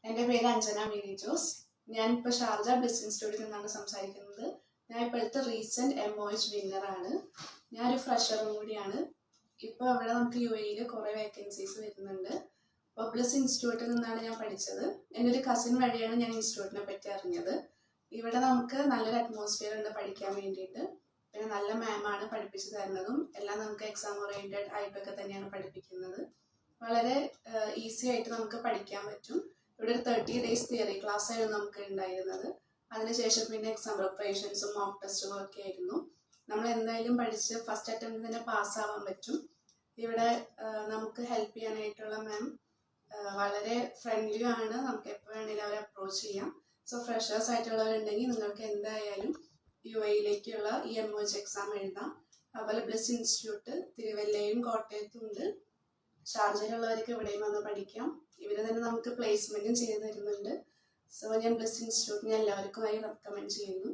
എൻ്റെ പേര് അഞ്ജന മേരി ജോസ്. ഞാനിപ്പോൾ ഷാർജ ബ്ലിസ് ഇൻസ്റ്റിറ്റ്യൂട്ടിൽ നിന്നാണ് സംസാരിക്കുന്നത്. ഞാൻ ഇപ്പോഴത്തെ റീസെൻറ്റ് MOH വിന്നറാണ്. ഞാനൊരു ഫ്രഷറും കൂടിയാണ്. ഇപ്പോൾ അവിടെ നമുക്ക് UAE കുറേ വേക്കൻസീസ് വരുന്നുണ്ട്. അപ്പോൾ ബ്ലിസ് ഇൻസ്റ്റിറ്റ്യൂട്ടിൽ നിന്നാണ് ഞാൻ പഠിച്ചത്. എൻ്റെ ഒരു കസിൻ വഴിയാണ് ഞാൻ ഇൻസ്റ്റിറ്റ്യൂട്ടിനെ പറ്റി അറിഞ്ഞത്. ഇവിടെ നമുക്ക് നല്ലൊരു അറ്റ്മോസ്ഫിയർ ഉണ്ട് പഠിക്കാൻ വേണ്ടിയിട്ട്. പിന്നെ നല്ല മാമാണ് പഠിപ്പിച്ചു തരുന്നതും എല്ലാം നമുക്ക് എക്സാം ഓറിയൻറ്റഡ് ആയിട്ടൊക്കെ തന്നെയാണ് പഠിപ്പിക്കുന്നത്. വളരെ ഈസി ആയിട്ട് നമുക്ക് പഠിക്കാൻ പറ്റും. ഇവിടെ ഒരു 30 days തിയറി ക്ലാസ് ആയിരുന്നു നമുക്ക് ഉണ്ടായിരുന്നത്. അതിനുശേഷം പിന്നെ എക്സാം പ്രിപ്പറേഷൻസും മോക്ക് ടെസ്റ്റുകളും ഒക്കെ ആയിരുന്നു. നമ്മൾ എന്തായാലും പഠിച്ച് ഫസ്റ്റ് അറ്റംപ്റ്റ് തന്നെ പാസ്സാവാൻ പറ്റും. ഇവിടെ നമുക്ക് ഹെൽപ്പ് ചെയ്യാനായിട്ടുള്ള മാം വളരെ ഫ്രണ്ട്ലി ആണ്. നമുക്ക് എപ്പോൾ വേണമെങ്കിലും അവരെ അപ്രോച്ച് ചെയ്യാം. സോ ഫ്രഷേഴ്സ് ആയിട്ടുള്ളവരുണ്ടെങ്കിൽ നിങ്ങൾക്ക് എന്തായാലും UAE ഈ MOH എക്സാം എഴുതാം. അതുപോലെ ബ്ലിസ് ഇൻസ്റ്റിറ്റ്യൂട്ട് തിരുവല്ലയും കോട്ടയത്തും ഉണ്ട്. ഷാർജയിലുള്ളവർക്ക് ഇവിടെയും വന്ന് പഠിക്കാം. ഇവർ തന്നെ നമുക്ക് പ്ലേസ്മെന്റും ചെയ്ത് തരുന്നുണ്ട്. സോ ഞാൻ ബ്ലിസ് ഇൻസ്റ്റിറ്റ്യൂട്ടിനെ എല്ലാവർക്കുമായി റെക്കമെൻഡ് ചെയ്യുന്നു.